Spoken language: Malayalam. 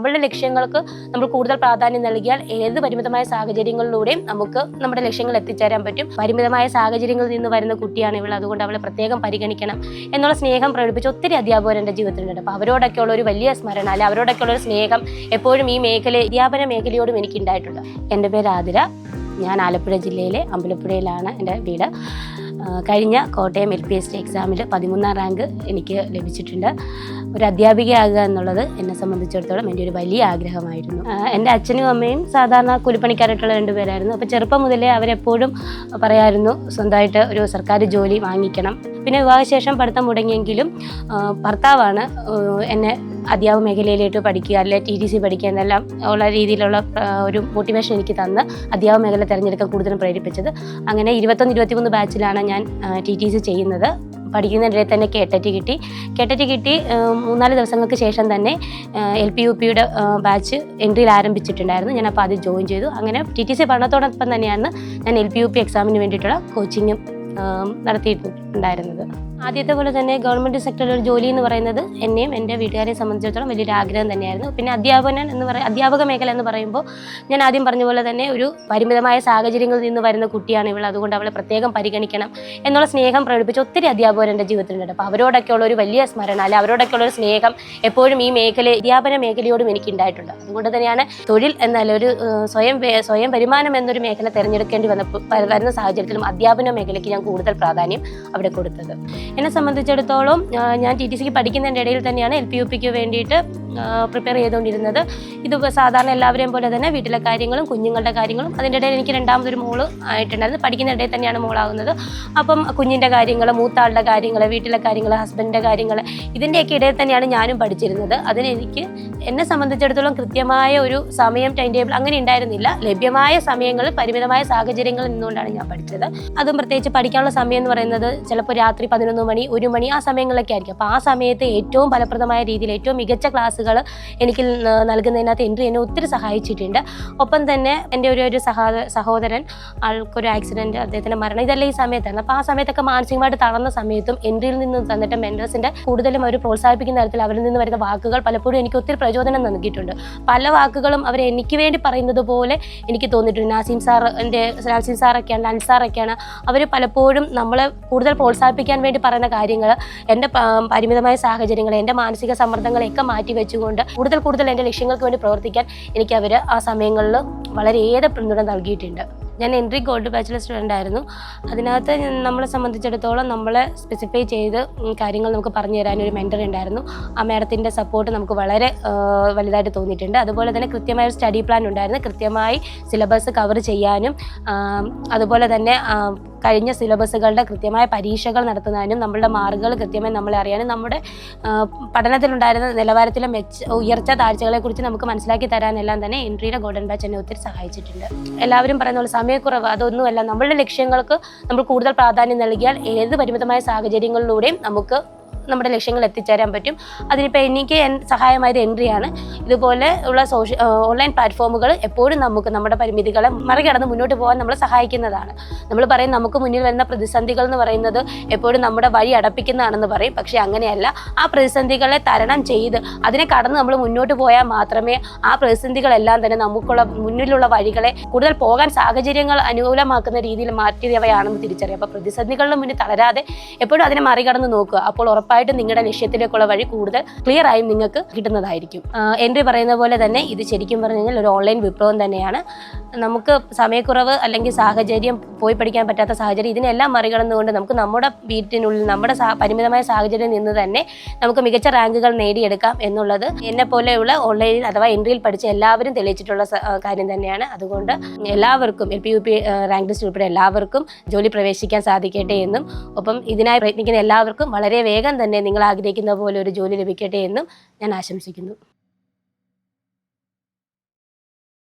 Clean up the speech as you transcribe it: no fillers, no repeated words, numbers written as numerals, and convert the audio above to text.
നമ്മളുടെ ലക്ഷ്യങ്ങൾക്ക് നമ്മൾ കൂടുതൽ പ്രാധാന്യം നൽകിയാൽ ഏത് പരിമിതമായ സാഹചര്യങ്ങളിലൂടെയും നമുക്ക് നമ്മുടെ ലക്ഷ്യങ്ങൾ എത്തിച്ചേരാൻ പറ്റും. പരിമിതമായ സാഹചര്യങ്ങളിൽ നിന്ന് വരുന്ന കുട്ടിയാണ് ഇവൾ, അതുകൊണ്ട് അവളെ പ്രത്യേകം പരിഗണിക്കണം എന്നുള്ള സ്നേഹം പ്രകടിപ്പിച്ച ഒത്തിരി അധ്യാപകർ എൻ്റെ ജീവിതത്തിലുണ്ട്. അപ്പോൾ അവരോടൊക്കെയുള്ള ഒരു വലിയ സ്മരണ, അല്ലെ അവരോടൊക്കെയുള്ള ഒരു സ്നേഹം എപ്പോഴും ഈ അധ്യാപന മേഖലയോടും എനിക്ക് ഉണ്ടായിട്ടുണ്ട്. എൻ്റെ പേര് ആതിര. ഞാൻ ആലപ്പുഴ ജില്ലയിലെ അമ്പലപ്പുഴയിലാണ് എൻ്റെ വീട്. കഴിഞ്ഞ കോട്ടയം LPST എക്സാമിൽ 13ാം റാങ്ക് എനിക്ക് ലഭിച്ചിട്ടുണ്ട്. ഒരു അധ്യാപികയാകുക എന്നുള്ളത് എന്നെ സംബന്ധിച്ചിടത്തോളം എൻ്റെ ഒരു വലിയ ആഗ്രഹമായിരുന്നു. എൻ്റെ അച്ഛനും അമ്മയും സാധാരണ കൂലിപ്പണിക്കാരായിട്ടുള്ള 2 പേരായിരുന്നു. അപ്പോൾ ചെറുപ്പം മുതലേ അവരെപ്പോഴും പറയായിരുന്നു സ്വന്തമായിട്ട് ഒരു സർക്കാർ ജോലി വാങ്ങിക്കണം. പിന്നെ വിവാഹശേഷം പഠിത്തം മുടങ്ങിയെങ്കിലും ഭർത്താവാണ് എന്നെ അധ്യാപക മേഖലയിലേക്ക് പഠിക്കുക, അല്ലെ TTC പഠിക്കുക എന്നെല്ലാം ഉള്ള രീതിയിലുള്ള ഒരു മോട്ടിവേഷൻ എനിക്ക് തന്ന് അധ്യാപക മേഖല തിരഞ്ഞെടുക്കാൻ കൂടുതലും പ്രേരിപ്പിച്ചത്. അങ്ങനെ 21-23 ബാച്ചിലാണ് ഞാൻ TTC ചെയ്യുന്നത്. പഠിക്കുന്നതിനിടെ തന്നെ KTET കിട്ടി. KTET കിട്ടി 3-4 ദിവസങ്ങൾക്ക് ശേഷം തന്നെ LP-UPയുടെ ബാച്ച് എൻട്രിയിൽ ആരംഭിച്ചിട്ടുണ്ടായിരുന്നു. ഞാൻ അപ്പോൾ ആദ്യം ജോയിൻ ചെയ്തു. അങ്ങനെ TTC പഠനത്തോടൊപ്പം തന്നെയാണ് ഞാൻ LP-UP എക്സാമിന് വേണ്ടിയിട്ടുള്ള കോച്ചിങ്ങും നടത്തിയിട്ടുണ്ടായിരുന്നത്. ആദ്യത്തെ പോലെ തന്നെ ഗവൺമെൻറ് സെക്ടറിൽ ഒരു ജോലി എന്ന് പറയുന്നത് എന്നെയും എൻ്റെ വീട്ടുകാരെയും സംബന്ധിച്ചിടത്തോളം വലിയൊരു ആഗ്രഹം തന്നെയായിരുന്നു. പിന്നെ അധ്യാപക മേഖല എന്ന് പറയുമ്പോൾ ഞാൻ ആദ്യം പറഞ്ഞ പോലെ തന്നെ ഒരു പരിമിതമായ സാഹചര്യങ്ങളിൽ നിന്ന് വരുന്ന കുട്ടിയാണ് ഇവൾ, അതുകൊണ്ട് അവളെ പ്രത്യേകം പരിഗണിക്കണം എന്നുള്ള സ്നേഹം പ്രകടിപ്പിച്ച ഒത്തിരി അധ്യാപകർ എൻ്റെ ജീവിതത്തിലുണ്ട്. അപ്പോൾ അവരോടൊക്കെയുള്ള ഒരു വലിയ സ്മരണ, അല്ലെ അവരോടൊക്കെയുള്ള ഒരു സ്നേഹം എപ്പോഴും ഈ അധ്യാപന മേഖലയോടും എനിക്ക് ഉണ്ടായിട്ടുണ്ട്. അതുകൊണ്ട് തന്നെയാണ് തൊഴിൽ എന്നാൽ ഒരു സ്വയം വരുമാനം എന്നൊരു മേഖല തിരഞ്ഞെടുക്കേണ്ടി വരുന്ന സാഹചര്യത്തിലും അധ്യാപന മേഖലയ്ക്ക് ഞാൻ കൂടുതൽ പ്രാധാന്യം അവിടെ കൊടുത്തത്. എന്നെ സംബന്ധിച്ചിടത്തോളം ഞാൻ TTCക്ക് പഠിക്കുന്നതിൻ്റെ ഇടയിൽ തന്നെയാണ് LP-UPക്ക് വേണ്ടിയിട്ട് പ്രിപ്പയർ ചെയ്തുകൊണ്ടിരുന്നത്. ഇത് സാധാരണ എല്ലാവരെയും പോലെ തന്നെ വീട്ടിലെ കാര്യങ്ങളും കുഞ്ഞുങ്ങളുടെ കാര്യങ്ങളും, അതിൻ്റെ ഇടയിൽ എനിക്ക് 2ാമതൊരു മോള് ആയിട്ടുണ്ടായിരുന്നു. പഠിക്കുന്ന ഇടയിൽ തന്നെയാണ് മോളാകുന്നത്. അപ്പം കുഞ്ഞിൻ്റെ കാര്യങ്ങൾ, മൂത്താളുടെ കാര്യങ്ങൾ, വീട്ടിലെ കാര്യങ്ങൾ, ഹസ്ബൻഡിൻ്റെ കാര്യങ്ങൾ, ഇതിൻ്റെയൊക്കെ ഇടയിൽ തന്നെയാണ് ഞാനും പഠിച്ചിരുന്നത്. അതിനെനിക്ക് എന്നെ സംബന്ധിച്ചിടത്തോളം കൃത്യമായ ഒരു സമയം ടൈം ടേബിൾ അങ്ങനെ ഉണ്ടായിരുന്നില്ല. ലഭ്യമായ സമയങ്ങളിൽ പരിമിതമായ സാഹചര്യങ്ങളിൽ നിന്നുകൊണ്ടാണ് ഞാൻ പഠിച്ചത്. അതും പ്രത്യേകിച്ച് പഠിക്കാനുള്ള സമയം എന്ന് പറയുന്നത് ചിലപ്പോൾ രാത്രി 11 മണി 1 മണി ആ സമയങ്ങളിലൊക്കെ ആയിരിക്കും. അപ്പോൾ ആ സമയത്ത് ഏറ്റവും ഫലപ്രദമായ രീതിയിൽ ഏറ്റവും മികച്ച ക്ലാസ്സുകൾ എനിക്ക് നൽകുന്നതിനകത്ത് എൻട്രി എന്നെ ഒത്തിരി സഹായിച്ചിട്ടുണ്ട്. ഒപ്പം തന്നെ എൻ്റെ ഒരു സഹോദരൻ, ആൾക്കൊരു ആക്സിഡൻറ്റ്, അദ്ദേഹത്തിൻ്റെ മരണം, ഇതെല്ലാം ഈ സമയത്തായിരുന്നു. അപ്പോൾ ആ സമയത്തൊക്കെ മാനസികമായിട്ട് തളർന്ന സമയത്തും എൻട്രിയിൽ നിന്ന് തന്നിട്ട് മെൻറ്റേഴ്സിൻ്റെ കൂടുതലും അവർ പ്രോത്സാഹിപ്പിക്കുന്ന തരത്തിൽ അവരിൽ നിന്ന് വരുന്ന വാക്കുകൾ പലപ്പോഴും എനിക്ക് ഒത്തിരി പ്രചോദനം നൽകിയിട്ടുണ്ട്. പല വാക്കുകളും അവർ എനിക്ക് വേണ്ടി പറയുന്നത് പോലെ എനിക്ക് തോന്നിയിട്ടുണ്ട്. നാസിം സാറൊക്കെയാണ്, അൻസാറൊക്കെയാണ്, അവർ പലപ്പോഴും നമ്മളെ കൂടുതൽ പ്രോത്സാഹിപ്പിക്കാൻ വേണ്ടി പറയുന്ന കാര്യങ്ങൾ എൻ്റെ പരിമിതമായ സാഹചര്യങ്ങൾ, എൻ്റെ മാനസിക സമ്മർദ്ദങ്ങളെയൊക്കെ മാറ്റി വെച്ചുകൊണ്ട് കൂടുതൽ എൻ്റെ ലക്ഷ്യങ്ങൾക്ക് വേണ്ടി പ്രവർത്തിക്കാൻ എനിക്ക് അവർ ആ സമയങ്ങളിൽ വളരെയേറെ പിന്തുണ നൽകിയിട്ടുണ്ട്. ഞാൻ എൻട്രി ഗോൾഡ് ബാച്ചിലർ സ്റ്റുഡൻ്റ് ആയിരുന്നു. അതിനകത്ത് നമ്മളെ സംബന്ധിച്ചിടത്തോളം നമ്മളെ സ്പെസിഫൈ ചെയ്ത് കാര്യങ്ങൾ നമുക്ക് പറഞ്ഞു തരാൻ ഒരു മെൻറ്റർ ഉണ്ടായിരുന്നു. ആ മാഡത്തിൻ്റെ സപ്പോർട്ട് നമുക്ക് വളരെ വലുതായിട്ട് തോന്നിയിട്ടുണ്ട്. അതുപോലെ തന്നെ കൃത്യമായ ഒരു സ്റ്റഡി പ്ലാൻ ഉണ്ടായിരുന്നു. കൃത്യമായി സിലബസ് കവർ ചെയ്യാനും അതുപോലെ തന്നെ കഴിഞ്ഞ സിലബസുകളുടെ കൃത്യമായ പരീക്ഷകൾ നടത്തുന്നതിനും നമ്മളുടെ മാർക്കുകൾ കൃത്യമായി നമ്മളെ അറിയാനും നമ്മുടെ പഠനത്തിലുണ്ടായിരുന്ന നിലവാരത്തിലെ ഉയർച്ച താഴ്ചകളെക്കുറിച്ച് നമുക്ക് മനസ്സിലാക്കി തരാനെല്ലാം തന്നെ എൻട്രിയുടെ ഗോൾഡൻ ബാച്ച് എന്നെ ഒത്തിരി സഹായിച്ചിട്ടുണ്ട്. എല്ലാവരും പറയുന്ന പോലെ സമയക്കുറവ് അതൊന്നുമല്ല. നമ്മളുടെ ലക്ഷ്യങ്ങൾക്ക് നമ്മൾ കൂടുതൽ പ്രാധാന്യം നൽകിയാൽ ഏത് പരിമിതമായ സാഹചര്യങ്ങളിലൂടെയും നമുക്ക് നമ്മുടെ ലക്ഷ്യങ്ങൾ എത്തിച്ചേരാൻ പറ്റും. അതിനിപ്പോൾ എനിക്ക് സഹായമായത് എൻട്രിയാണ്. ഇതുപോലെ ഉള്ള ഓൺലൈൻ പ്ലാറ്റ്ഫോമുകൾ എപ്പോഴും നമുക്ക് നമ്മുടെ പരിമിതികളെ മറികടന്ന് മുന്നോട്ട് പോകാൻ നമ്മളെ സഹായിക്കുന്നതാണ്. നമ്മൾ പറയും നമുക്ക് മുന്നിൽ വരുന്ന പ്രതിസന്ധികൾ എന്ന് പറയുന്നത് എപ്പോഴും നമ്മുടെ വഴി അടപ്പിക്കുന്നതാണെന്ന് പറയും. പക്ഷേ അങ്ങനെയല്ല. ആ പ്രതിസന്ധികളെ തരണം ചെയ്ത് അതിനെ കടന്ന് നമ്മൾ മുന്നോട്ട് പോയാൽ മാത്രമേ ആ പ്രതിസന്ധികളെല്ലാം തന്നെ നമുക്കുള്ള മുന്നിലുള്ള വഴികളെ കൂടുതൽ പോകാൻ സാഹചര്യങ്ങൾ അനുകൂലമാക്കുന്ന രീതിയിൽ മാറ്റിയവയാണെന്ന് തിരിച്ചറിയാം. അപ്പോൾ പ്രതിസന്ധികളുടെ മുന്നിൽ തളരാതെ എപ്പോഴും അതിനെ മറികടന്ന് നോക്കുക. അപ്പോൾ ഉറപ്പായിട്ടും നിങ്ങളുടെ ലക്ഷ്യത്തിലേക്കുള്ള വഴി കൂടുതൽ ക്ലിയർ ആയും നിങ്ങൾക്ക് കിട്ടുന്നതായിരിക്കും. എൻട്രി പറയുന്ന പോലെ തന്നെ ഇത് ശരിക്കും പറഞ്ഞു കഴിഞ്ഞാൽ ഒരു ഓൺലൈൻ വിപ്ലവം തന്നെയാണ്. നമുക്ക് സമയക്കുറവ് അല്ലെങ്കിൽ സാഹചര്യം പോയി പഠിക്കാൻ പറ്റാത്ത സാഹചര്യം ഇതിനെല്ലാം മറികടന്നുകൊണ്ട് നമുക്ക് നമ്മുടെ വീട്ടിനുള്ളിൽ നമ്മുടെ പരിമിതമായ സാഹചര്യം നിന്ന് തന്നെ നമുക്ക് മികച്ച റാങ്കുകൾ നേടിയെടുക്കാം എന്നുള്ളത് എന്നെ പോലെയുള്ള ഓൺലൈനിൽ അഥവാ എൻട്രിയിൽ പഠിച്ച എല്ലാവരും തെളിയിച്ചിട്ടുള്ള കാര്യം തന്നെയാണ്. അതുകൊണ്ട് എല്ലാവർക്കും LP-UP റാങ്ക് ലിസ്റ്റ് ഉൾപ്പെടെ എല്ലാവർക്കും ജോലി പ്രവേശിക്കാൻ സാധിക്കട്ടെ എന്നും ഒപ്പം ഇതിനായി പ്രയത്നിക്കുന്ന എല്ലാവർക്കും വളരെ വേഗം തന്നെ നിങ്ങൾ ആഗ്രഹിക്കുന്ന പോലെ ഒരു ജോലി ലഭിക്കട്ടെ എന്നും ഞാൻ ആശംസിക്കുന്നു.